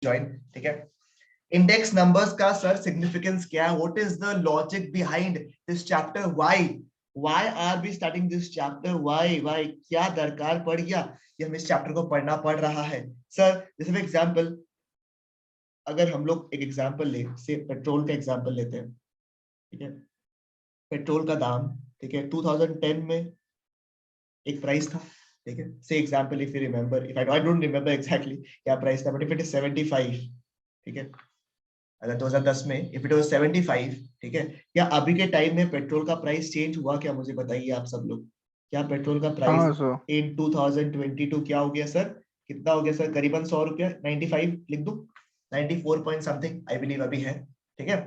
Join, ठीक है। Index numbers का सर सिग्निफिकेंस क्या है? What is the logic behind this chapter? Why are we starting this chapter? Why क्या दरकार पड़ गया कि हम इस चैप्टर को पढ़ना पड़ रहा है? सर जैसे फॉर एग्जांपल, अगर हम लोग एक एग्जांपल ले, से पेट्रोल का एग्जांपल लेते हैं, ठीक है। पेट्रोल का दाम, ठीक है, 2010 में एक प्राइस था, ठीक है। से example, if you remember, if I don't remember exactly क्या प्राइस था, बट इफ इट इज 75, ठीक है, अगर 2010 में इफ इट वाज 75, ठीक है, क्या अभी के टाइम में पेट्रोल का प्राइस चेंज हुआ क्या? मुझे बताइए आप सब लोग, क्या पेट्रोल का प्राइस हाँ सर। इन 2022 क्या हो गया सर? कितना हो गया सर? करीबन 100 रुपया, 95 लिख दो, 94 पॉइंट समथिंग आई बिलीव अभी है, ठीक है।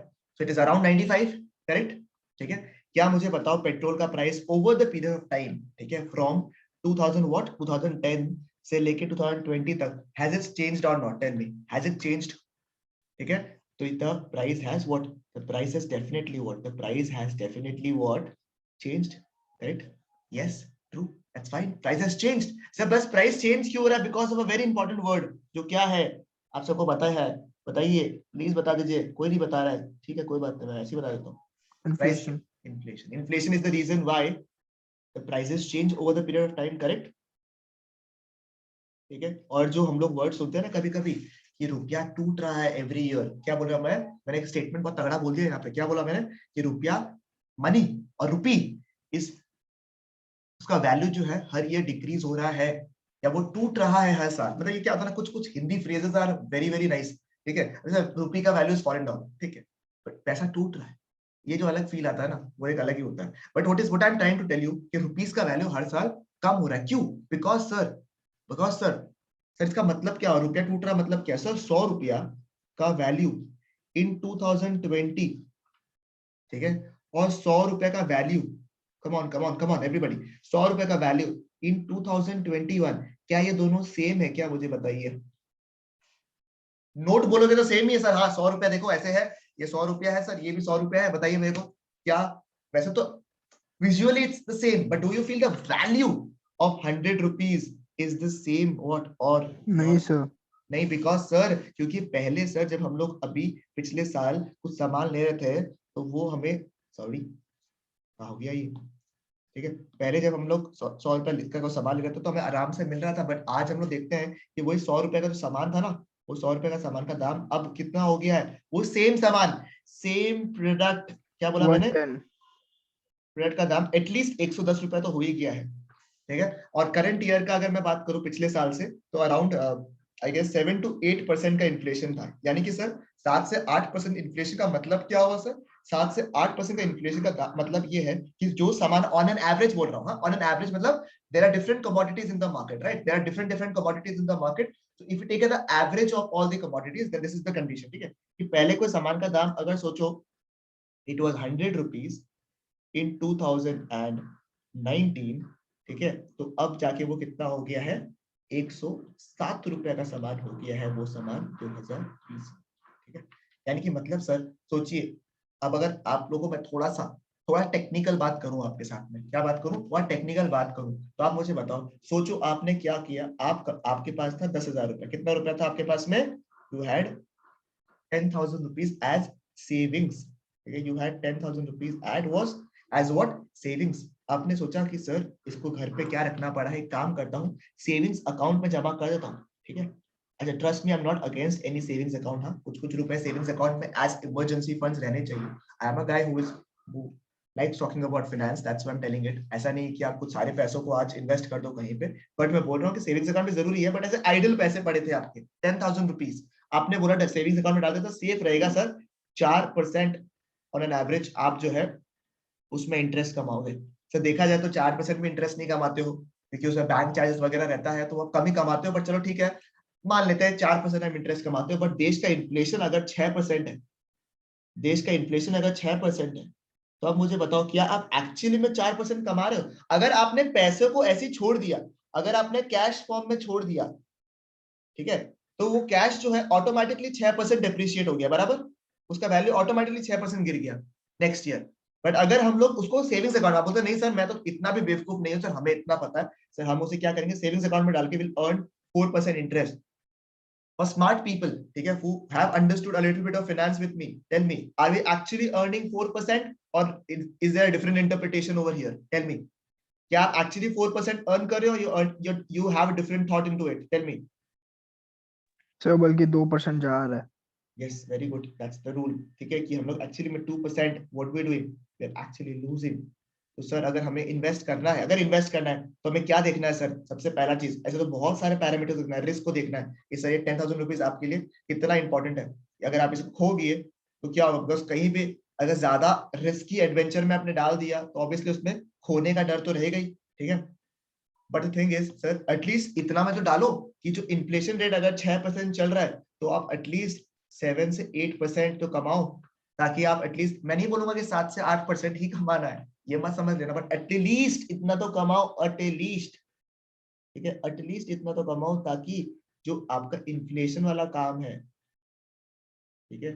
So it is around 95, correct, ठीक है। क्या मुझे बताओ पेट्रोल का price over the period of time, ठीक है, फ्रॉम 2000 व्हाट 2010 से लेके 2020 तक, हैज इट चेंज्ड और not? Tell me, has it changed? ठीक है। तो the price has what? The price has definitely what? The price has definitely what? Changed, right? Yes, true. That's fine. Price has changed. Sir बस price change क्यों हो रहा है? Because of a very important word, जो क्या है? आप सबको पता है? बताइए, प्लीज बता दीजिए। कोई नहीं बता रहा है, ठीक है, कोई बात नहीं, मैं ऐसे ही बता देता हूँ। Price, inflation. inflation. Inflation is the reason why the prices change over the period of time, correct? ठीक है। और जो हम लोग वर्ड सुनते हैं ना कभी कभी, कि रुपया टूट रहा है एवरी ईयर, क्या बोल रहा मैंने एक स्टेटमेंट बहुत तगड़ा बोल दिया यहाँ पे। क्या बोला मैंने? कि रुपया, मनी और रुपी इस, उसका वैल्यू जो है हर ईयर डिक्रीज हो रहा है, या वो टूट रहा है हर साल। मतलब ये क्या होता है ना, कुछ कुछ Hindi phrases are very very nice, ठीक है। जैसे रुपी का वैल्यू इज फॉरेन डॉलर, ठीक है, बट पैसा टूट रहा है, ये जो अलग फील आता है ना, वो एक अलग ही होता है। But what I am trying to tell you कि रुपीस का वैल्यू हर साल कम हो रहा है। क्यों? बिकॉज सर सर इसका मतलब क्या? रुपया टूट रहा मतलब क्या सर? 100 रुपया का वैल्यू इन 2020, ठीक है, और 100 रुपया का वैल्यू, कम ऑन एवरीबॉडी, 100 रुपया का वैल्यू इन 2021, क्या ये दोनों सेम है क्या? मुझे बताइए। नोट बोलोगे तो सेम ही है सर, हाँ 100 रुपया देखो ऐसे है, ये 100 रुपया है सर, ये भी 100 रुपया है, बताइए मेरे को क्या? वैसे तो visually it's the same, but do you feel the value of 100 rupees is the same what or नहीं not? सर। नहीं, बिकॉज सर, क्योंकि पहले सर जब हम लोग अभी पिछले साल कुछ सामान ले रहे थे, तो वो हमें, सॉरी हो गया ये, ठीक है, पहले जब हम लोग 100 रुपया का सामान ले रहे थे तो हमें आराम से मिल रहा था। बट आज हम लोग देखते हैं कि वही 100 रुपए का जो सामान था ना, वो 100 रुपए का सामान का दाम अब कितना हो गया है? वो सेम सामान, सेम प्रोडक्ट, क्या बोला मैंने? 110। प्रोडक्ट का दाम एटलीस्ट 110 रुपए तो हो ही गया है, ठीक है। और करंट ईयर का अगर मैं बात करूं पिछले साल से, तो अराउंड आई गेस 7 to 8% का इन्फ्लेशन था। यानी कि सर 7 से 8% इन्फ्लेशन का मतलब क्या हुआ सर? 7 से 8% का इन्फ्लेशन का मतलब ये है कि जो सामान, ऑन एन एवरेज बोल रहा हूँ, ऑन एन एवरेज मतलब there are different commodities in the market, right? There are different commodities in the market. So if you take the average of all the commodities, then this is the condition, ठीक है, कि पहले कोई सामान का दाम अगर सोचो it was 100 rupees in 2019, ठीक है, तो अब जाके वो कितना हो गया है? 107 रुपया का सामान हो गया है वो सामान 2020, ठीक है। यानी कि मतलब सर सोचिए, अब अगर आप लोगों को मैं थोड़ा टेक्निकल बात करूं आपके साथ में, क्या बात करूं? थोड़ा टेक्निकल बात करूं, तो आप मुझे बताओ, सोचो आपने क्या किया, आपके पास था 10,000 रुपया। कितना रुपया था आपके पास में? You had 10,000 rupees as savings, okay? You had 10,000 rupees as what? Savings. आपने सोचा कि सर इसको घर पे क्या रखना पड़ा है, एक काम करता हूँ सेविंग्स अकाउंट में जमा कर देता हूँ, ठीक है। अच्छा, trust me, I am not against any savings account. हाँ, कुछ कुछ रुपए सेविंग्स अकाउंट में एज इमरजेंसी फंड्स रहने चाहिए। I am a guy who is likes talking about finance, that's why I am telling it. ऐसा नहीं कि आप कुछ सारे पैसों को आज इन्वेस्ट कर दो कहीं पे, बट मैं बोल रहा हूँ कि सेविंग्स अकाउंट भी जरूरी है। बट ऐसे आइडल पैसे पड़े थे आपके 10,000 रुपीज, आपने बोला सेविंग्स अकाउंट में डाल देता, सेफ रहेगा सर, 4% ऑन एन एवरेज आप जो है उसमें इंटरेस्ट कमाओगे। सर देखा जाए तो 4% में इंटरेस्ट नहीं कमाते हो, क्योंकि उसमें बैंक चार्जेस वगैरह रहता है, तो आप कम ही कमाते हो। बट चलो ठीक है, मान लेते हैं 4% हम इंटरेस्ट कमाते हो। बट देश का इन्फ्लेशन अगर 6% है, देश का इन्फ्लेशन अगर 6% है, तो अब मुझे बताओ क्या आप एक्चुअली में 4% कमा रहे हो? अगर आपने पैसे को ऐसे छोड़ दिया, अगर आपने कैश फॉर्म में छोड़ दिया, ठीक है, तो वो कैश जो है ऑटोमेटिकली 6% डेप्रिशिएट हो गया, बराबर, उसका वैल्यू ऑटोमेटिकली 6% गिर गया नेक्स्ट ईयर। बट अगर हम लोग उसको सेविंग्स अकाउंट, आप बोलते नहीं सर मैं तो इतना भी बेवकूफ नहीं हूं सर, हमें इतना पता है सर, हम उसे क्या करेंगे, सेविंग्स अकाउंट में डाल के will earn 4% interest. for smart people, ठीक है, who have understood a little bit of finance with me, tell me, are we actually earning 4% or is there a different interpretation over here? Tell me, क्या आप actually 4% earn कर रहे हो, you have a different thought into it? Tell me. Sir बल्कि 2% जा रहा है. Yes, very good. That's the rule. ठीक है कि हम लोग actually में 2% what we doing? We are actually losing. तो सर अगर हमें इन्वेस्ट करना है, तो हमें क्या देखना है सर? सबसे पहला चीज, ऐसे तो बहुत सारे पैरामीटर्स देखना है, रिस्क को देखना है कि सर ये 10,000 रुपीज आपके लिए कितना इंपॉर्टेंट है. अगर आप इसको खो गए तो क्या होगा? बिकॉज कहीं भी अगर ज्यादा रिस्की एडवेंचर में आपने डाल दिया तो ऑब्वियसली उसमें खोने का डर तो रहेगा ही. ठीक है, but the thing is sir at least इतना में तो डालो कि जो इन्फ्लेशन रेट अगर 6% चल रहा है तो आप एटलीस्ट 7 से 8% तो कमाओ, ताकि आप एटलीस्ट, मैं नहीं बोलूंगा कि 7 से 8% ही कमाना है, ये मत समझ लेना, बट एटलीस्ट इतना तो कमाओ, एटलीस्ट. ठीक है, एटलीस्ट इतना तो कमाओ ताकि जो आपका इन्फ्लेशन वाला काम है, ठीक है,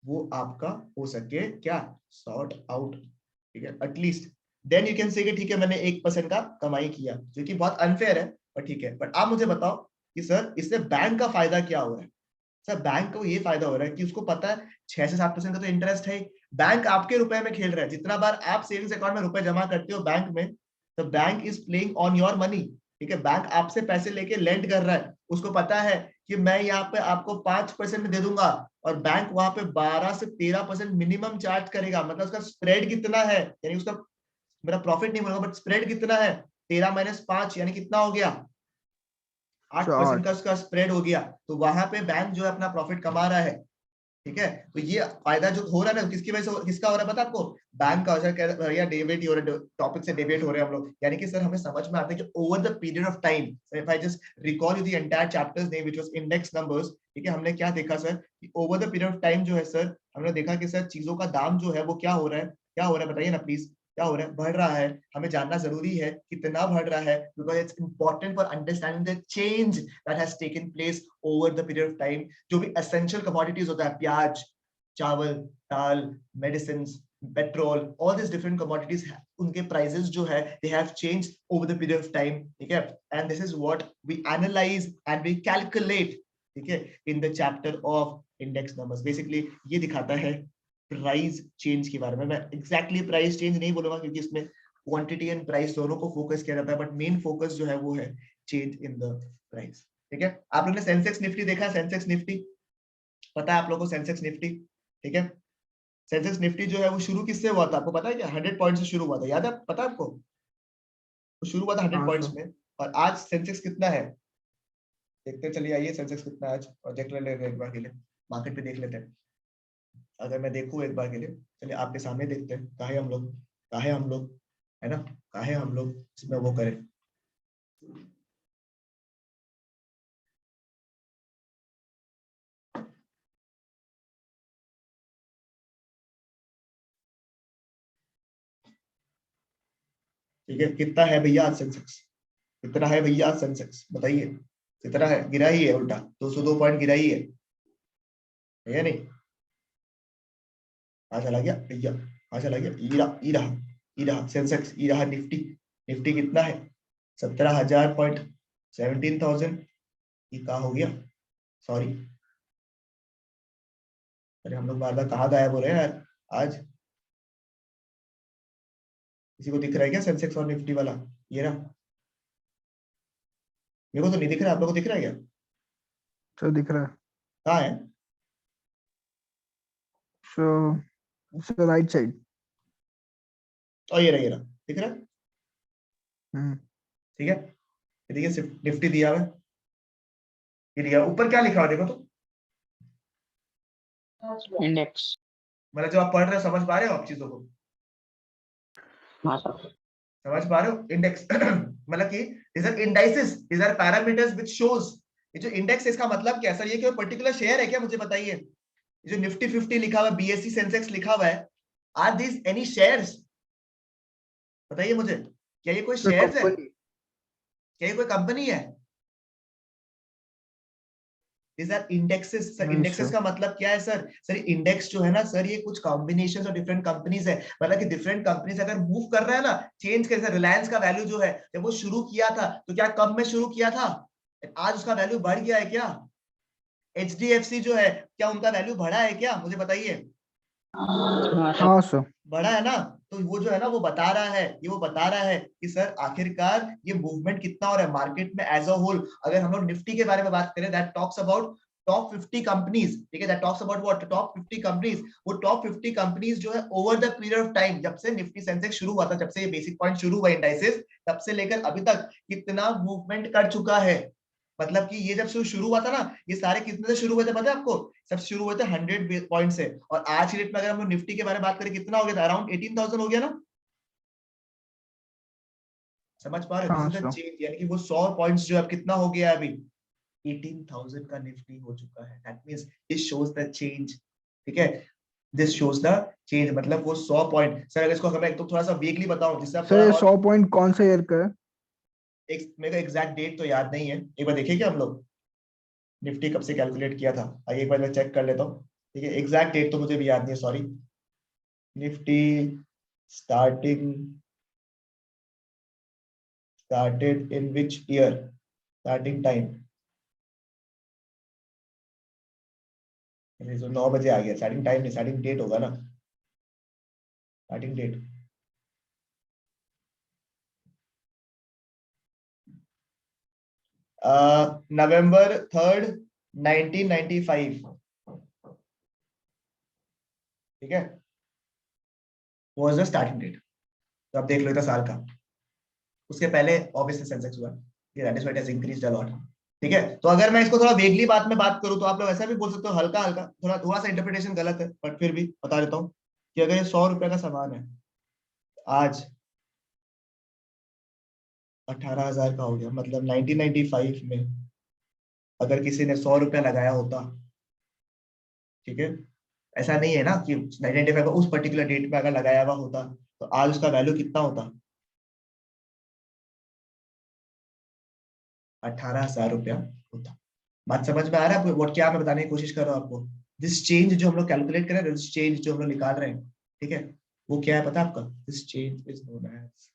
वो आपका हो सके क्या, सॉर्ट आउट. ठीक है, at least then you can say कि ठीक है मैंने 1% का कमाई किया, जो कि बहुत अनफेयर है, पर ठीक है. बट आप मुझे बताओ कि सर इससे बैंक का फायदा क्या हो रहा है? सर बैंक को ये फायदा हो रहा है कि उसको पता है 6 से 7% का तो इंटरेस्ट है. बैंक आपके रुपए में खेल रहा है. जितना बार आप सेविंग्स अकाउंट में रुपए जमा करते हो बैंक में, तो bank is playing on your money. ठीक है, बैंक आपसे पैसे लेके लेंड कर रहा है. उसको पता है कि मैं यहाँ पे आपको 5% में दे दूंगा और बैंक वहां पे 12 से 13% मिनिमम चार्ज करेगा. मतलब उसका स्प्रेड कितना है, यानी उसका, मेरा प्रॉफिट नहीं बोलूंगा बट स्प्रेड कितना है, 13 - 5 यानी कितना हो गया, 8% का उसका स्प्रेड हो गया. तो वहां पे बैंक जो है अपना प्रॉफिट कमा रहा है. ठीक है, तो ये फायदा जो हो रहा है ना, किसकी वजह से, किसका हो रहा है पता आपको? बैंक का. भैया डेविएट हो रहा है टॉपिक से, डेविएट हो रहे हैं हम लोग. यानी कि सर हमें समझ में आता है कि over the period of time, if I just recall you the entire chapters name which was index numbers. ठीक है, हमने क्या देखा सर कि over the period of time जो है सर, हमने देखा कि सर चीजों का दाम जो है वो क्या हो रहा है, क्या हो रहा है बताइए ना प्लीज, क्या हो रहा है? बढ़ रहा है. हमें जानना जरूरी है कितना बढ़ रहा है, because it's important for understanding the change that has taken place over the period of time. जो भी एसेंशियल कमोडिटीज होता है, प्याज, चावल, दाल, medicine, petrol, all these different commodities, उनके prices जो है they have changed over the period of time. ठीक है, and this is what we analyze and we calculate. ठीक है, in the chapter of index numbers. Basically ये दिखाता है प्राइस चेंज के बारे में. मैं एग्जैक्टली प्राइस चेंज नहीं बोलूंगा क्योंकि इसमें क्वांटिटी एंड प्राइस दोनों को फोकस किया जाता है, बट मेन फोकस जो है वो है चेंज इन द प्राइस. ठीक है, आप लोगों ने सेंसेक्स निफ्टी देखा है? सेंसेक्स निफ्टी पता है आप लोगों को? सेंसेक्स निफ्टी, ठीक है, सेंसेक्स निफ्टी जो है वो शुरू किससे हुआ था आपको पता है क्या? 100 पॉइंट से शुरू हुआ था, याद है, पता है आपको? वो शुरू हुआ था 100 पॉइंट्स में. और आज सेंसेक्स कितना है देखते हैं, चलिए आइए सेंसेक्स कितना है आज, और देख लेते हैं एक बार के लिए, मार्केट पे देख लेते हैं. अगर मैं देखूं एक बार के लिए, चलिए आपके सामने देखते हैं, काहे हम लोग है ना, काहे हम लोग इसमें वो करें. ठीक है, कितना है भैया आज सेंसेक्स? कितना है भैया आज सेंसेक्स बताइए, कितना है? गिरा ही है, उल्टा 202 पॉइंट गिरा ही है या नहीं? कहाँ चला गया भैया, कहाँ चला गया? ई रहा सेंसेक्स, ई रहा निफ्टी. निफ्टी कितना है? 17,000 पॉइंट, 17,000. ये कहाँ हो गया, सॉरी. अरे हम लोग बार बार कहाँ गायब हो रहे हैं यार आज? किसी को दिख रहा है क्या सेंसेक्स और निफ्टी वाला? ये रहा, मेरे को तो नहीं दिख रहा, आप लोगों को दिख रहा है क्या? सर दिख रहा है. कहाँ है? सो राइट साइड. और ये रहा दिख रहा है. ठीक है, ये देखिए सिर्फ निफ्टी दिया हुआ है, ये दिया ऊपर क्या लिखा हुआ देखो तो, इंडेक्स. मतलब जो आप पढ़ रहे हो समझ पा रहे हो आप चीजों को? हाँ सर. समझ पा रहे हो? इंडेक्स मतलब कि these are indices, these are parameters which shows. ये जो इंडेक्स है इसका मतलब क्या है सर? ये कोई पर्टिकुलर शेयर है क्या, मुझे बताइए? जो निफ्टी 50 लिखा हुआ है, बीएसई सेंसेक्स लिखा हुआ है, आर दीज एनी शेयर्स? बताइए मुझे, क्या ये कोई शेयर्स है? क्या ये कोई कंपनी है? These are indexes. Sir indexes का मतलब क्या है सर? सर इंडेक्स जो है ना सर, ये कुछ कॉम्बिनेशन और डिफरेंट कंपनीज है. मतलब कि डिफरेंट कंपनीज अगर मूव कर रहा है ना, चेंज कर, रिलायंस का वैल्यू जो है जब वो शुरू किया था तो क्या कम में शुरू किया था? आज उसका वैल्यू बढ़ गया है क्या? HDFC जो है क्या उनका वैल्यू बढ़ा है क्या, मुझे बताइए। हाँ सर। हाँ सर। बढ़ा है ना, तो वो जो है ना वो बता रहा है, ये वो बता रहा है कि सर आखिरकार ये मूवमेंट कितना हो रहा है मार्केट में एज अ होल। अगर हम लोग निफ्टी के बारे में बात करें, that talks about top 50 companies, ठीक है, that talks about what, top 50 companies. वो टॉप 50 कंपनीज जो है over the period of time, जब से निफ्टी सेंसेक्स शुरू हुआ था, जब से ये बेसिक पॉइंट शुरू हुआ इंडाइसेस, तब से लेकर अभी तक कितना मूवमेंट कर चुका है। मतलब कि ये जब शुरू हुआ था ना, ये सारे कितने से शुरू हुए थे पता है आपको, सब शुरू हुए थे 100 पॉइंट से, और आज की डेट में अगर हम लोग निफ्टी के बारे में बात करें कितना हो गया था, अराउंड 18,000 हो गया ना। समझ पा रहे हो, हाँ this is the sir. Change, यानी कि वो 100 पॉइंट्स जो अब कितना हो गया है अभी, 18,000 का निफ्टी हो चुका है। That means this shows the change, ठीक है, दिस शोज द चेंज। मतलब वो 100 पॉइंट, सर अगर इसको मैं एक तो थोड़ा सा वीकली बताऊं जिससे आप सर थोड़ा ये और, 100 पॉइंट कौन सा ईयर का है? एक मेरे को एग्जैक्ट डेट तो याद नहीं है, एक बार देखिए क्या हम लोग निफ्टी कब से कैलकुलेट किया था, आइए एक बार मैं चेक कर लेता हूँ। ठीक है, एग्जैक्ट डेट तो मुझे भी याद नहीं है, sorry. Nifty starting started in which year, starting time, तो 9 बजे आ गया, स्टार्टिंग टाइम नहीं, स्टार्टिंग डेट होगा ना, स्टार्टिंग डेट November 3rd 1995, ठीक है, was the starting date। तो आप देख लो इतना साल का, उसके पहले ऑब्वियसली सेंसेक्स हुआ, that is what has increased a lot. ठीक है, तो अगर मैं इसको थोड़ा वेगली बात में बात करूं तो आप लोग ऐसा भी बोल सकते हो, हल्का हल्का, थोड़ा थोड़ा सा इंटरप्रिटेशन गलत है बट फिर भी बता देता हूँ कि अगर ये 100 रुपए का सामान है, आज 18,000 का हो गया, मतलब 1995 में अगर किसी ने 100 रुपया लगाया होता, ठीक है, ऐसा नहीं है ना कि 1995 का उस पर्टिकुलर डेट पे अगर लगाया हुआ होता तो आज उसका वैल्यू कितना होता, 18,000 रुपया होता। बात समझ में आ रहा है आपको, what क्या मैं बताने की कोशिश कर रहा हूँ आपको, दिस चेंज जो हम लोग कैलकुलेट कर रहे हैं, दिस चेंज जो हम लोग निकाल रहे हैं, ठीक है, वो क्या है पता है आपका, this change is known as,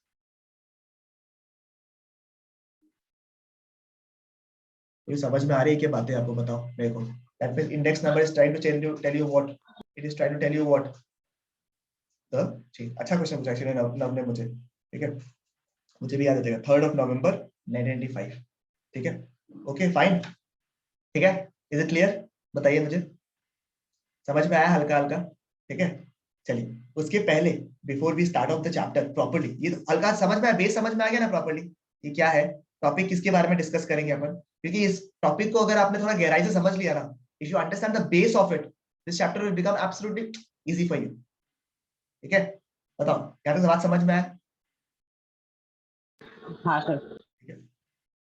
ये समझ में आ रही है क्या बातें आपको, बताओ मेरे को। That means index number is trying to tell you what, it is trying to tell you what the change. अच्छा क्वेश्चन पूछा एक्चुअली नव ने मुझे, ठीक है, मुझे भी याद है, 3rd of November 1995, ठीक है, ओके फाइन, ठीक है, इज इट क्लियर, बताइए मुझे, समझ में आया हल्का हल्का, ठीक है। चलिए उसके पहले, before we start off the chapter properly, ये तो हल्का समझ में आया, बेस समझ में आ गया ना प्रॉपर्ली, ये क्या है टॉपिक, किसके बारे में डिस्कस करेंगे अपन, क्योंकि इस टॉपिक को अगर आपने थोड़ा गहराई से समझ लिया ना, if you understand the base of it, this chapter will become absolutely easy for you, ठीक है। बताओ क्या तो बात समझ में आया, हाँ सर। ठीक है।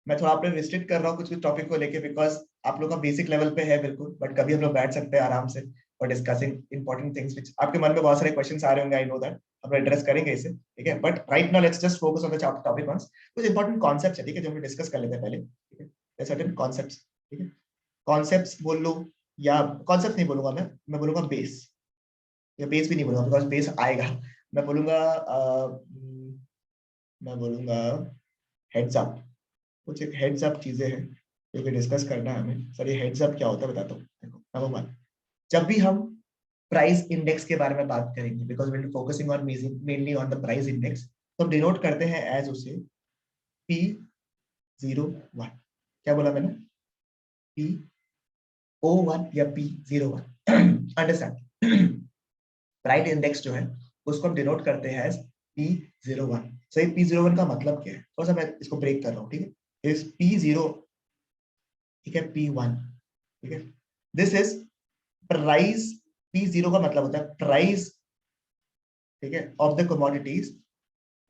मैं थोड़ा अपने रिस्ट्रिक्ट कर रहा हूँ कुछ कुछ टॉपिक को लेके, बिकॉज आप लोग का बेसिक लेवल पे है बिल्कुल, बट कभी हम लोग बैठ सकते हैं आराम से और डिस्कसिंग इंपॉर्टेंट थिंग्स विच आपके मन में बहुत सारे क्वेश्चंस आ रहे होंगे, आई नो दैट, हम एड्रेस करेंगे इसे, ठीक है, but right now let's just focus on the topic once. कुछ इंपॉर्टेंट कॉन्सेप्ट्स है, ठीक है, जो हम डिस्कस कर लेते हैं पहले, ठीक है, सर्टेन कॉन्सेप्ट्स, ठीक है, कॉन्सेप्ट्स बोल लो, या कॉन्सेप्ट नहीं बोलूंगा मैं बोलूंगा बेस, या बेस भी नहीं बोलूंगा बिकॉज बेस आएगा, मैं बोलूंगा मैं बोलूंगा हेड्स अप, कुछ एक हेड्स अप चीजें हैं जो कि डिस्कस करना है हमें। सर ये हेड्स अप क्या होता है बताता हूँ, देखो नंबर 1, जब भी हम प्राइस इंडेक्स के बारे में बात करेंगे, because we are focusing on mainly on the price index, तो हम डिनोट करते हैं एज उसे P01, क्या बोला मैंने, P01 या P01 अंडरस्टैंड, प्राइस इंडेक्स जो है उसको हम डिनोट करते हैं एज P01। सही, P01 का मतलब क्या है, थोड़ा सा मैं इसको ब्रेक कर रहा हूँ, ठीक है, इस P0, ठीक है, P1, ठीक है, दिस इज प्राइस, P0 का मतलब होता है प्राइस, ठीक है, ऑफ द कमोडिटीज,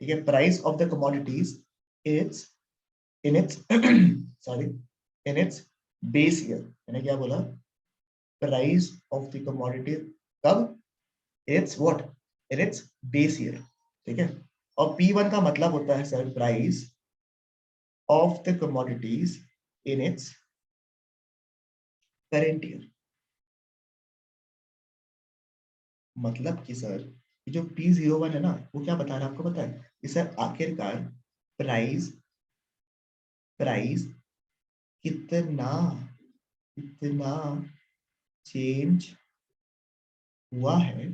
ठीक है, price of the commodities it's in its sorry in its base year, मैंने क्या बोला, प्राइस ऑफ द कमोडिटी कब, it's what, in its base year, ठीक है, और P1 का मतलब होता है sir price of the commodities in its current year. मतलब कि सर ये जो P01 है ना, वो क्या बता रहा है आपको पता है, कि सर आखिरकार प्राइस प्राइस कितना कितना चेंज हुआ है,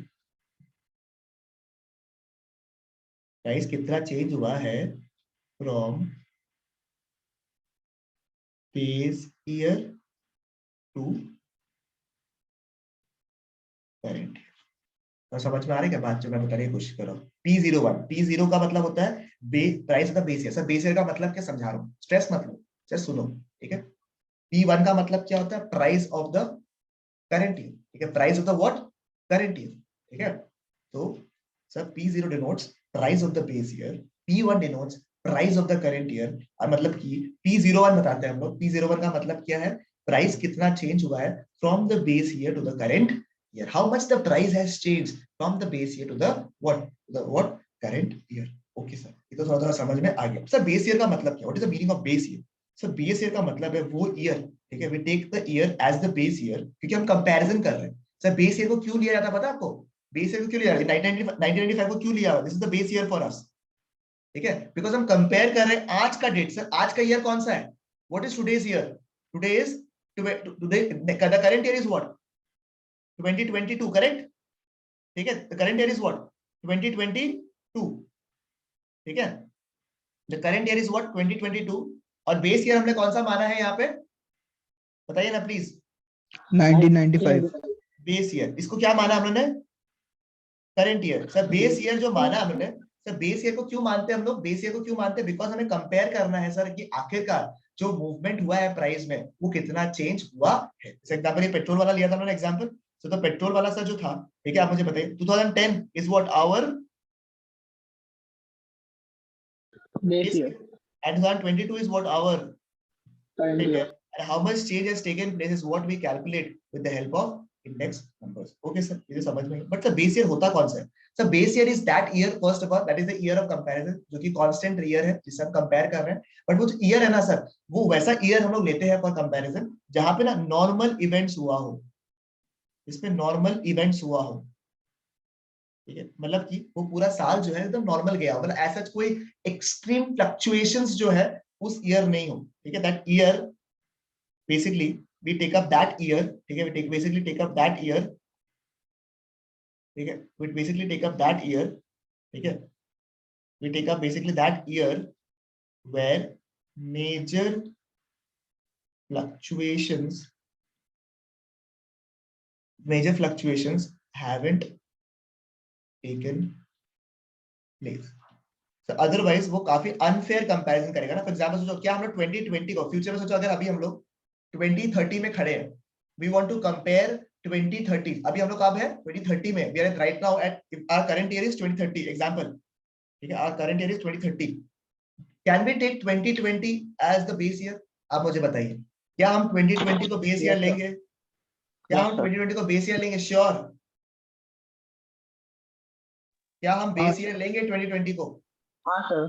प्राइस कितना चेंज हुआ है from base year to current. तो समझ में आ रहा है क्या बात जो मैं बताने की कोशिश कर रहा हूँ? P01, P0 का मतलब होता है price of the base year. Sir base year का मतलब क्या समझा रहा हूँ, स्ट्रेस मत लो, जस्ट सुनो, ठीक है। P1 का मतलब क्या होता है, price of the current year, ठीक है, price of the what, current year, ठीक है। तो sir P0 denotes price of the base year, P1 denotes price of the current year, और मतलब कि P01 बताते हैं हम लोग, P01 का मतलब क्या है, प्राइस कितना चेंज हुआ है from the base year to the current year, how much the price has changed from the base year to the what current year. Okay sir, ये तो थोड़ा थोड़ा समझ में आ गया। सर बेस ईयर का मतलब क्या, what is the meaning of base year? Sir base year का मतलब है वो ईयर, ठीक है, we take the year as the base year, क्योंकि हम कंपैरिजन कर रहे हैं। सर बेस ईयर को क्यों लिया जाता है पता है आपको? बेस ईयर को क्यों लिया जाता है? 1995 को क्यों लिया? This is the base year for us, ठीक है, बिकॉज हम कंपेयर कर रहे हैं आज का डेट। सर आज का ईयर कौन सा है? What is today's year? Today is today the current year is what, 2022, correct, ठीक है, the current year is what, 2022, ठीक है, the current year is what, 2022। और बेस ईयर हमने कौन सा माना है यहाँ पे, बताइए ना प्लीज। 1995। बेस ईयर, इसको क्या माना हमने, current year. Sir base year जो माना हमने, सर बेस ईयर को क्यों मानते हैं हम लोग, बेस ईयर को क्यों मानते हैं, बिकॉज हमें कंपेयर करना है सर कि आखिरकार जो मूवमेंट हुआ है प्राइस में वो कितना चेंज हुआ है। जैसे एग्जांपल ये पेट्रोल वाला लिया था हमने एग्जांपल, तो पेट्रोल वाला सर जो था, ठीक है, आप मुझे बताइए 2010 is what our base base year, year, and 2022 is what our current current year. year, and how much change has taken place is what we calculate with the help of index numbers. Okay sir, ये समझ में। But sir base year होता कौन सा है? Sir base year is that year, first of all that is the year of comparison, जो कि constant year है जिससे हम कंपेयर कर रहे हैं। बट वो जो ईयर है ना सर, वो वैसा ईयर हम लोग लेते हैं फॉर कंपैरिजन जहां पे ना नॉर्मल इवेंट्स हुआ हो, इसमें नॉर्मल इवेंट्स हुआ हो, ठीक है, मतलब कि वो पूरा साल जो है एकदम नॉर्मल गया हो, मतलब ऐसा कोई एक्सट्रीम फ्लक्चुएशंस जो है उस ईयर नहीं हो, ठीक है, that year basically we take up that year, ठीक है, we take basically take up that year, ठीक है, we basically take up that year, ठीक है, we take up basically that year where major fluctuations haven't taken place। so otherwise वो काफी unfair comparison करेगा ना। फॉर एग्जांपल सोचो क्या हम लोग 2020 को फ्यूचर में सोचो, अगर अभी हम लोग 2030 में खड़े हैं, वी वांट टू कंपेयर 2030, अभी हम लोग कब है 2030 में, we are right now at our current year is 2030 example, ठीक है, our current year is 2030, can we take 2020 as the base year? आप मुझे बताइए, क्या हम 2020 को बेस ईयर यस सर, लेंगे? क्या यस हम सर। 2020 को बेस ईयर लेंगे? श्योर, क्या हम हाँ बेस ईयर लेंगे 2020 को? हाँ सर।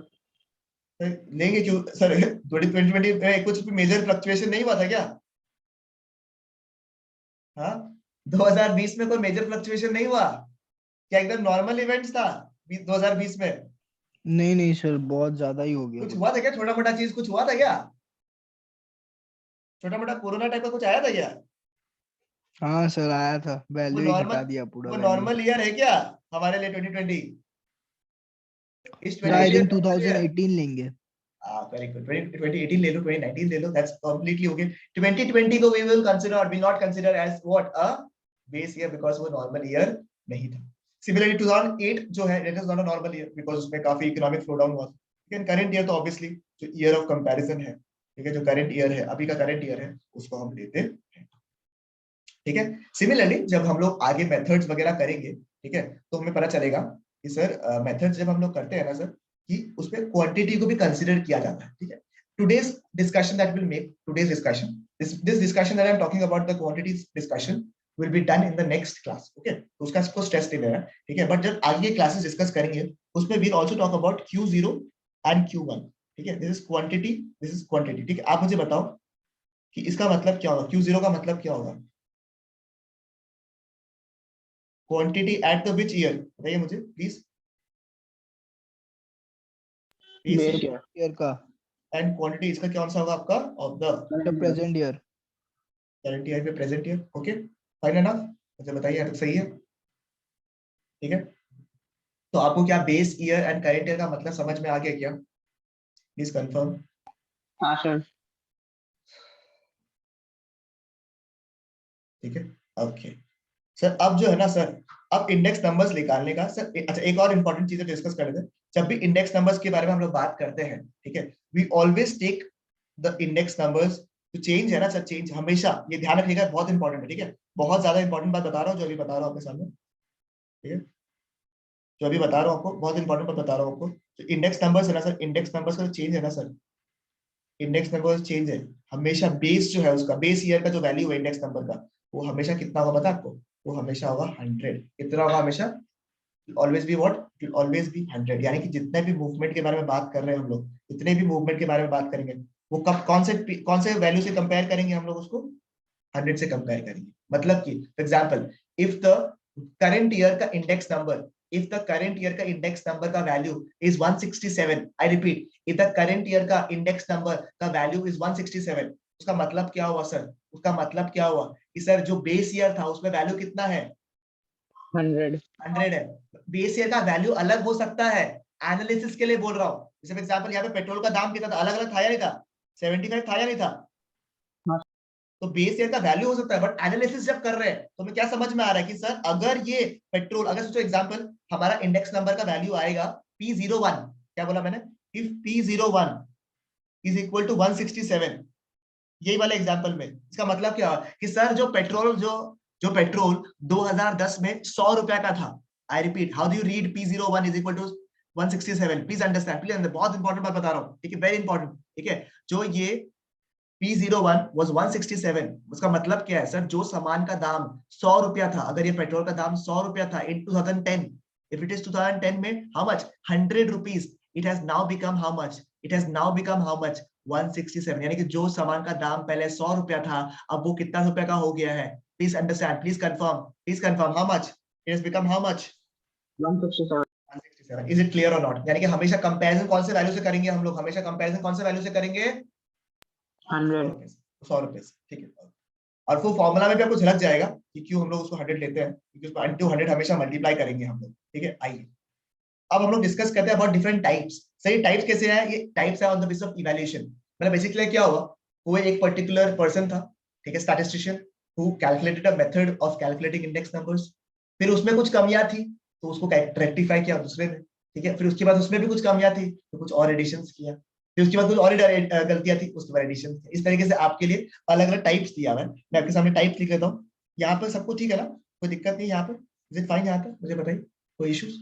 सर, लेंगे क्यों सर? 2020 में कुछ मेजर फ्लक्चुएशन नहीं हुआ था क्या? हाँ, 2020 में कोई मेजर फ्लक्चुएशन नहीं हुआ क्या? एकदम नॉर्मल इवेंट्स था 2020 में? नहीं नहीं सर, बहुत ज्यादा ही हो गया कुछ हुआ कुछ। था क्या, छोटा मोटा चीज कुछ हुआ था क्या? छोटा मोटा कोरोना टाइप का कुछ आया था क्या? हाँ सर आया था, वो वैल्यू ही नॉर्मल घटा दिया पूरा वो वैल्यू। नॉर्मल ईयर है क्या हमारे लिए 2020? इस sir I 2020 think normal year? 2018 लेंगे। वेरी गुड, 2018 ले लो, 2019 ले लो, दैट्स कंप्लीटली ओके। 2020 को वी विल कंसीडर और will not consider as what a base year, because वो नॉर्मल ईयर नहीं था। सिमिलरली 2008 जो है it is not a normal year, because उसमें काफी इकोनॉमिक स्लोडाउन हुआ था। लेकिन करंट ईयर तो ऑब्वियसली जो ईयर ऑफ कंपैरिजन है, ठीक है, जो करंट ईयर है, अभी का करंट ईयर है, उसको हम लेते हैं, ठीक है। सिमिलरली जब हम लोग आगे मेथड्स वगैरह करेंगे, ठीक है, तो हमें पता चलेगा कि सर मेथड्स जब हम लोग करते हैं ना सर, कि उसमें क्वांटिटी को भी कंसीडर किया जाता है, ठीक है। Today's discussion that will make today's discussion, this discussion that I am talking about the quantity discussion will be done in the next class, okay, तो उसका इसको स्ट्रेस नहीं देना, ठीक है। बट जब आगे क्लासेस डिस्कस करेंगे उसमें we also talk about Q0 and Q1, ठीक है, दिस इज क्वांटिटी, ठीक है। आप मुझे बताओ कि इसका मतलब क्या होगा, Q0 का मतलब क्या होगा? Quantity at the which year, बताइए मुझे please, base base year year, year का, एंड क्वांटिटी, इसका कौन सा होगा आपका, of the sir current year. Present year. Current year पे प्रेजेंट ईयर, ओके फाइन है ना? मुझे बताइए यहाँ तक सही है? ठीक है, तो आपको क्या base year and current year का मतलब समझ में आ गया क्या? Please confirm. हाँ सर। ठीक है, ओके सर। अब जो है ना सर, अब इंडेक्स नंबर्स निकालने का सर, अच्छा एक और इंपॉर्टेंट चीज डिस्कस कर लेते हैं। जब भी इंडेक्स नंबर्स के बारे में हम लोग बात करते हैं, ठीक है, we always take the index numbers to change, है ना सर, चेंज हमेशा, ये ध्यान रखिएगा, बहुत इंपॉर्टेंट है, ठीक है, बहुत ज्यादा इंपॉर्टेंट बात बता रहा हूँ, जो अभी बता रहा हूँ आपके सामने, ठीक है, जो अभी बता रहा हूँ आपको, बहुत इंपॉर्टेंट बात बता रहा हूँ आपको। तो इंडेक्स नंबर्स है ना सर, इंडेक्स नंबर्स का चेंज है ना सर, इंडेक्स नंबर चेंज है हमेशा, बेस जो है उसका, बेस ईयर का जो वैल्यू है इंडेक्स नंबर का, वो हमेशा कितना होगा पता है आपको? वो हमेशा होगा 100। कितना होगा हमेशा? Always be what? Always be 100। यानी कि जितने भी मूवमेंट के बारे में बात कर रहे हैं हम लोग, जितने भी मूवमेंट के बारे में बात करेंगे, वो कब कौन से वैल्यू से कंपेयर करेंगे हम लोग उसको? 100 से कंपेयर करेंगे। मतलब कि for example, if the current year का index number, if the current year का इंडेक्स नंबर का value is 167, I repeat, if the current year का इंडेक्स नंबर का वैल्यू is 167, उसका मतलब क्या हुआ सर? उसका मतलब क्या हुआ कि सर जो बेस ईयर था उसमें वैल्यू कितना है? 100। 100 है। बेस ईयर का वैल्यू अलग हो सकता है, एनालिसिस के लिए बोल रहा हूँ। जैसे फॉर एग्जांपल यहाँ पे पेट्रोल का दाम कितना था? अलग अलग था या नहीं था? 75 था या नहीं था? हाँ तो बेस ईयर का वैल्यू हो सकता है, बट एनालिसिस जब कर रहे हैं तो हमें क्या समझ में आ रहा है कि सर अगर ये पेट्रोल, अगर सोचो एग्जांपल, हमारा इंडेक्स नंबर का वैल्यू आएगा P01, क्या बोला मैंने? If P01 is equal to 167, यही वाले एग्जांपल में इसका मतलब क्या है कि सर जो पेट्रोल 2010 में 100 रुपया का था, I repeat, how do you read P01 is equal to 167? Please understand, please understand, बहुत इंपॉर्टेंट बात बता रहा हूँ, ठीक है, वेरी इंपॉर्टेंट, ठीक है। जो ये P01 was 167, उसका मतलब क्या है सर? जो सामान का दाम 100 रुपया था, अगर ये पेट्रोल का दाम 100 रुपया था इन 2010, if it is 2010 में how much? 100 rupees, it has now become how much? It has now become how much? 167। यानी कि जो सामान का दाम पहले 100 रुपया था, अब वो कितना रुपया का हो गया है? Please understand, please confirm, how much? It has become how much? 167। 167। Is it clear or not? यानी कि हमेशा कंपैरिजन कौन से वैल्यू से करेंगे हम लोग? हमेशा कंपैरिजन कौन से वैल्यू से करेंगे? 100। 100 रुपए से, ठीक है। और वो फॉर्मूला में भी आपको झलक जाएगा कि क्यों हम लोग उसको 100 लेते हैं, क्योंकि उसको इंटू 100 हमेशा मल्टीप्लाई करेंगे हम लोग, ठीक है। आइए अब हम लोग डिस्कस करते हैं अबाउट डिफरेंट टाइप्स। सही, टाइप्स कैसे है? ये टाइप्स है on the basis of evaluation. मतलब बेसिकली क्या हुआ, कोई एक पर्टिकुलर पर्सन था, ठीक है, statistician, who calculated a method of calculating index numbers. फिर उसमें कुछ कमियां थी तो उसको रेक्टिफाई किया दूसरे ने, ठीक है। फिर उसके बाद उसमें भी कुछ कमियां थी तो कुछ और एडिशंस किया, फिर उसके बाद कुछ और गलतियां थी, उसके बाद एडिशन किया। इस तरीके से आपके लिए अलग अलग टाइप्स दिया हुआ है। मैं आपके सामने टाइप्स लिख लेता हूँ। यहाँ पे सबको ठीक है ना? कोई दिक्कत नहीं यहाँ पे? इज इट फाइन यहाँ पे? मुझे बताइए, कोई इश्यूज?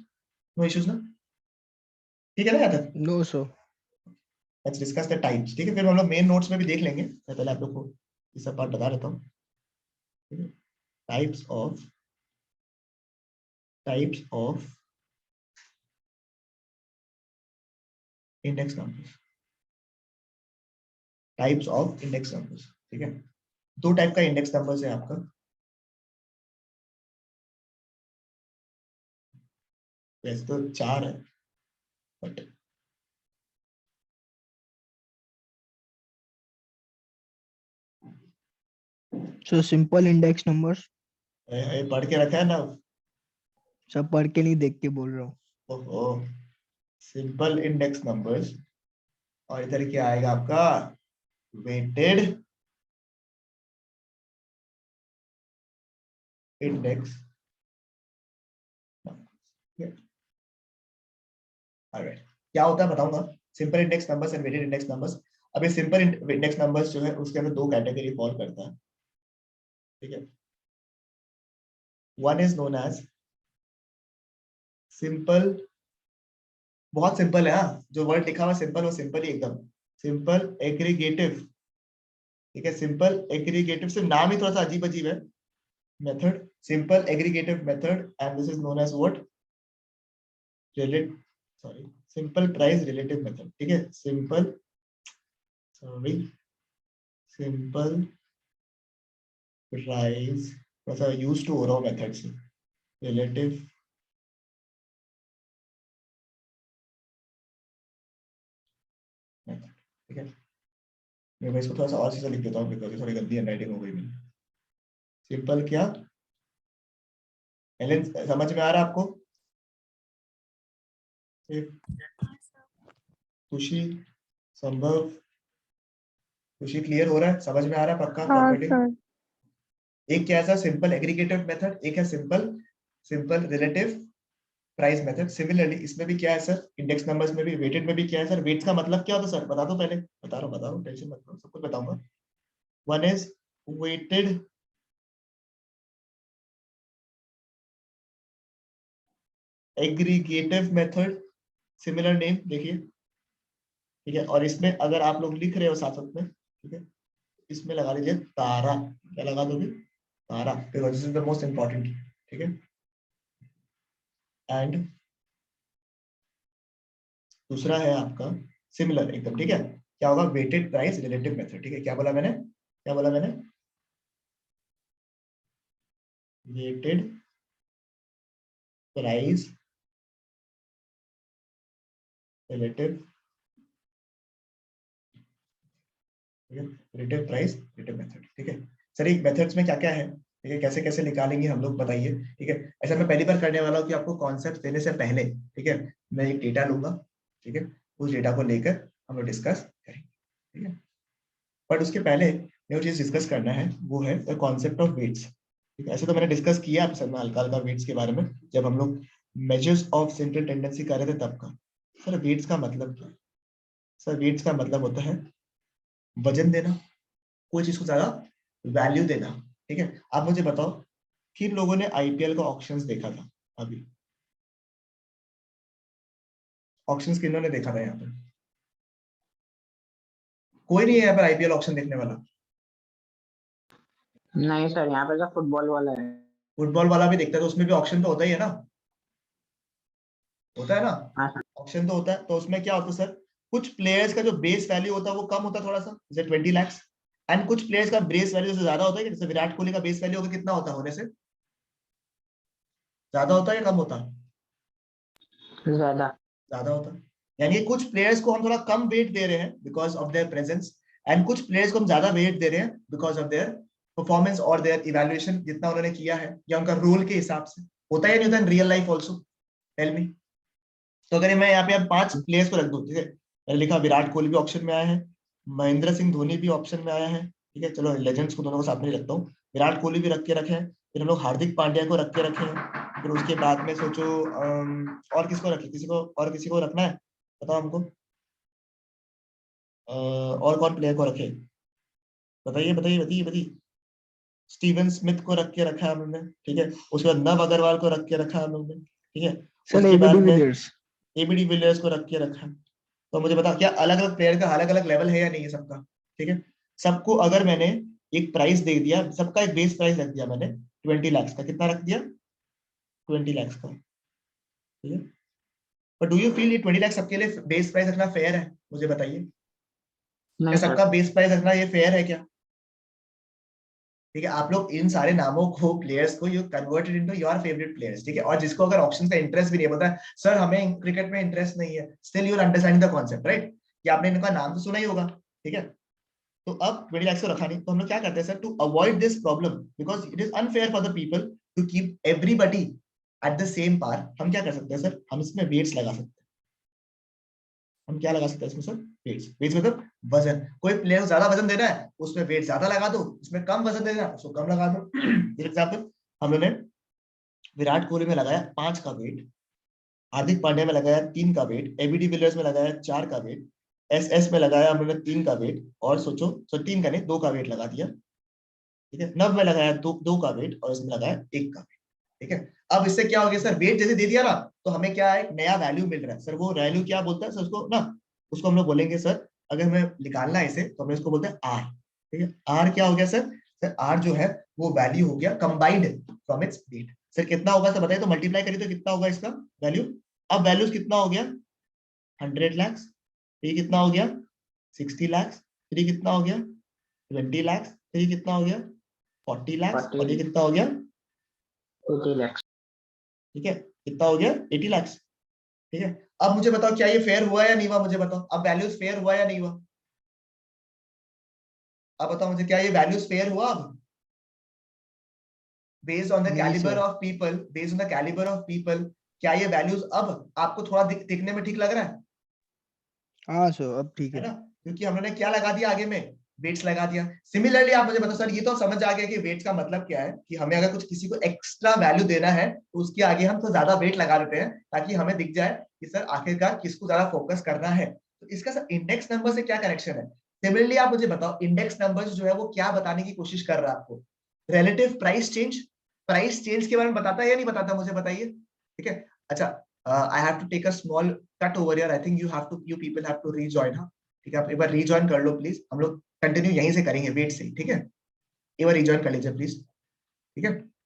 नो इश्यूज ना? ठीक है ना यहाँ तक? No sir. Let's discuss the types, ठीक है। फिर हम लोग मेन नोट्स में भी देख लेंगे, मैं पहले आप लोग को ये सब बात बता देता हूँ। Types of index numbers, types of index numbers, ठीक है। दो टाइप का इंडेक्स नंबर्स है आपका, वैसे तो चार है, but so simple index numbers. पढ़ के रखा है ना? सब पढ़ के नहीं, देख के बोल रहा हूँ। ओहो, सिंपल इंडेक्स नंबर्स, और इधर क्या आएगा आपका? Weighted index numbers. ऑलराइट, क्या होता है बताऊंगा। Simple index numbers and weighted index numbers. अब ये सिंपल इंडेक्स नंबर्स जो है उसके अंदर दो कैटेगरी फॉल करता है, ठीक है। One is known as simple, बहुत सिंपल है, हाँ, जो वर्ड लिखा हुआ सिंपल, वो सिंपल ही एकदम, सिंपल एग्रीगेटिव, ठीक है। सिंपल एग्रीगेटिव, सिर्फ नाम ही थोड़ा सा अजीब अजीब है। Method, simple aggregative method, and this is known as what? Relate sorry simple price relative method, ठीक है। सिंपल प्राइस, थोड़ा सा यूज टू हो रहा हूँ मेथड से, रिलेटिव मेथड, ठीक है। मैं इसको थोड़ा सा और चीजें लिख देता हूँ बिकॉज थोड़ी गंदी हैंडराइटिंग हो गई मेरी। सिंपल क्या? एलन समझ में आ रहा है आपको? खुशी, संभव, खुशी क्लियर हो रहा है, समझ में आ रहा है पक्का? हाँ परफेक्टली। सर। एक क्या है सिंपल एग्रीगेटिव मेथड, एक है simple simple relative price method. Similarly इसमें भी क्या है सर, इंडेक्स नंबर्स में भी, वेटेड में भी क्या है सर? वेट्स का मतलब क्या होता है सर? बता दो पहले, बता रहा हूँ, टेंशन मत लो, सब कुछ बताऊंगा। One is weighted aggregative method, similar name देखिए, ठीक है। और इसमें अगर आप लोग लिख रहे हो साथ साथ में, ठीक है, इसमें लगा लीजिए तारा। क्या लगा दोगे? तारा, because this is the most important, ठीक है। एंड दूसरा है आपका सिमिलर एकदम, ठीक है। क्या होगा? वेटेड प्राइस रिलेटिव मेथड, ठीक है। क्या बोला मैंने? क्या बोला मैंने? Weighted price relative, relative price relative method, ठीक है। सर एक मेथड्स में क्या क्या है, ठीक है, कैसे कैसे निकालेंगे हम लोग, बताइए, ठीक है। ऐसा मैं पहली बार करने वाला हूँ कि आपको कॉन्सेप्ट देने से पहले, ठीक है, मैं एक डेटा लूंगा, ठीक है, उस डेटा को लेकर हम लोग डिस्कस करेंगे, ठीक है। बट उसके पहले जो चीज डिस्कस करना है वो है द कॉन्सेप्ट ऑफ वेट्स, ठीक है। ऐसे तो मैंने डिस्कस किया आप सर में हल्का हल्का वेट्स के बारे में, जब हम लोग मेजर्स ऑफ सेंट्रल टेंडेंसी कर रहे थे तब का। सर वेट्स का मतलब क्या है? सर वेट्स का मतलब होता है वजन देना, कोई चीज को ज्यादा वैल्यू देना, ठीक है। आप मुझे बताओ किन लोगों ने आईपीएल का ऑक्शंस देखा था? अभी ऑक्शंस किन्होंने देखा था यहाँ पे? कोई नहीं है यहाँ पर आईपीएल ऑक्शन देखने वाला। नहीं सर, यहाँ पे तो फुटबॉल वाला है। फुटबॉल वाला भी देखता है, तो उसमें भी ऑक्शन तो होता ही है ना, होता है ना। हाँ सर। ऑक्शन तो होता है, तो उसमें क्या होता है सर, कुछ प्लेयर्स का जो बेस वैल्यू होता है वो कम होता है थोड़ा सा, जैसे 20 लाख, एंड कुछ प्लेयर्स का बेस वैल्यू से ज्यादा होता है। जैसे विराट कोहली का बेस वैल्यू होगा कितना होता है, होने से ज्यादा होता है या कम होता है? ज्यादा। ज्यादा होता है। यानी कुछ प्लेयर्स को हम थोड़ा कम वेट दे रहे हैं because of their presence, and कुछ प्लेयर्स को हम ज्यादा वेट दे रहे हैं बिकॉज ऑफ देयर परफॉर्मेंस और देयर इवैल्यूएशन, जितना उन्होंने किया है या उनका रोल के हिसाब से। होता है या नहीं होता in real life also? Tell me. तो अगर मैं यहाँ पे अब 5 प्लेयर्स को रख दूं, ठीक है, मैंने लिखा विराट कोहली भी ऑप्शन में आया है, महेंद्र सिंह धोनी भी ऑप्शन में आया है, ठीक है, चलो लेजेंड्स को दोनों को साथ में ही रखता हूँ। विराट कोहली भी रख के रखे हैं, फिर हम लोग हार्दिक पांड्या को रख के रखे हैं, फिर उसके बाद में सोचो और किसको रखे, किसी को और किसी को रखना है, बताओ हमको। और कौन प्लेयर को रखे? बताइए बताइए बताइए बताइए। स्टीवन स्मिथ को रख के रखा है हमने, ठीक है। उसके बाद नव अग्रवाल को रख के रखा है हमने, ठीक है। सर उसके एबी बाद में डिविलियर्स। एबीडी विलियर्स को रख के रखा है। तो मुझे बता क्या अलग अलग प्लेयर का अलग अलग लेवल है या नहीं है सबका, ठीक है। सबको अगर मैंने एक प्राइस दे दिया, सबका एक बेस प्राइस रख दिया मैंने 20 लाख का, कितना रख दिया? 20 लाख का, ठीक है। बट डू यू फील ये 20 लाख सबके लिए बेस प्राइस रखना फेयर है? मुझे बताइए, क्या नहीं सर। सबका बेस प्राइस रखना ये फेयर है क्या? ठीक है, आप लोग इन सारे नामों को, प्लेयर्स को you converted into your favourite players, ठीक है। और जिसको अगर ऑप्शन का इंटरेस्ट भी नहीं पता है, सर हमें क्रिकेट में इंटरेस्ट नहीं है, still you will understand the concept, right? कि आपने इनका नाम तो सुना ही होगा, ठीक है। तो अब 20 लाख को रखा नहीं, तो हम लोग क्या करते हैं sir, to avoid this problem, because it is unfair for the people to keep everybody at the same par, हम क्या कर सकते हैं सर, हम इसमें वेट्स लगा सकते हैं। हम क्या लगा सकते हैं इसमें सर? वेट्स। वेट्स मतलब वजन। कोई प्लेयर को ज्यादा वजन देना है, उसमें वेट ज्यादा लगा दो, उसमें कम वजन देना है, उसको कम लगा दो। फॉर एग्जाम्पल हम लोगों ने विराट कोहली में लगाया 5 का वेट, हार्दिक पांड्या में लगाया 3 का वेट, एबी डिविलियर्स में लगाया 4 का वेट, एस एस में लगाया हम लोगों ने 3 का वेट, और सोचो 3 का नहीं 2 का वेट लगा दिया, ठीक है। नव में लगाया 2 का वेट, और इसमें लगाया 1 का वेट, ठीक है। अब इससे क्या हो गया सर, वेट जैसे दे दिया ना, तो हमें क्या है, एक नया वैल्यू मिल रहा है सर। वो वैल्यू क्या बोलता है सर उसको ना, उसको हम लोग बोलेंगे सर, अगर हमें निकालना है इसे तो हम इसको बोलते हैं आर, ठीक है। आर क्या हो गया सर? सर आर जो है वो वैल्यू हो गया combined from its weight. Sir कितना होगा सर बताइए, तो मल्टीप्लाई करिए तो कितना होगा इसका वैल्यू? अब वैल्यूज कितना हो गया? 100 लाख। ये कितना हो गया? 60 लाख। फिर ये कितना हो गया? 20 लाख। फिर ये कितना हो गया? 40 लाख। और ये 40 कितना हो गया? 80 lakhs। ठीक है, कितना हो गया? 80 लाख, ठीक है। अब मुझे बताओ क्या ये फेयर हुआ या नहीं हुआ, मुझे बताओ अब वैल्यूज फेयर हुआ या नहीं हुआ? अब बताओ मुझे क्या ये वैल्यूज फेयर हुआ अब? बेस्ड ऑन द नहीं caliber sir. Of people, based on the caliber of people, क्या ये वैल्यूज अब आपको थोड़ा दिखने में ठीक लग रहा हाँ सर अब ठीक है है। ना? क्योंकि हमने क्या लगा दिया आगे में, वेट्स लगा दिया। सिमिलरली आप मुझे बताओ सर, ये तो समझ आ गया कि वेट्स का मतलब क्या है, कि हमें अगर कुछ किसी को एक्स्ट्रा वैल्यू देना है तो उसके आगे हम तो ज्यादा वेट लगा देते हैं ताकि हमें दिख जाए कि सर आखिरकार किसको ज्यादा फोकस करना है। तो इसका सर इंडेक्स नंबर से क्या कनेक्शन है? सिमिलरली आप मुझे बताओ, इंडेक्स नंबर जो है वो क्या बताने की कोशिश कर रहा है आपको? Relative price change, price change के बारे में बताता है या नहीं बताता, मुझे बताइए। ठीक है, अच्छा, I have to take a small cut over here, I think you people have to rejoin. हाँ, ठीक है, आप एक बार रीजॉइन कर लो प्लीज, हम लोग कंटिन्यू यहीं से करेंगे वेट से ही, ठीक है? एक बार रीजॉइन कर लीजिए प्लीज, ठीक है?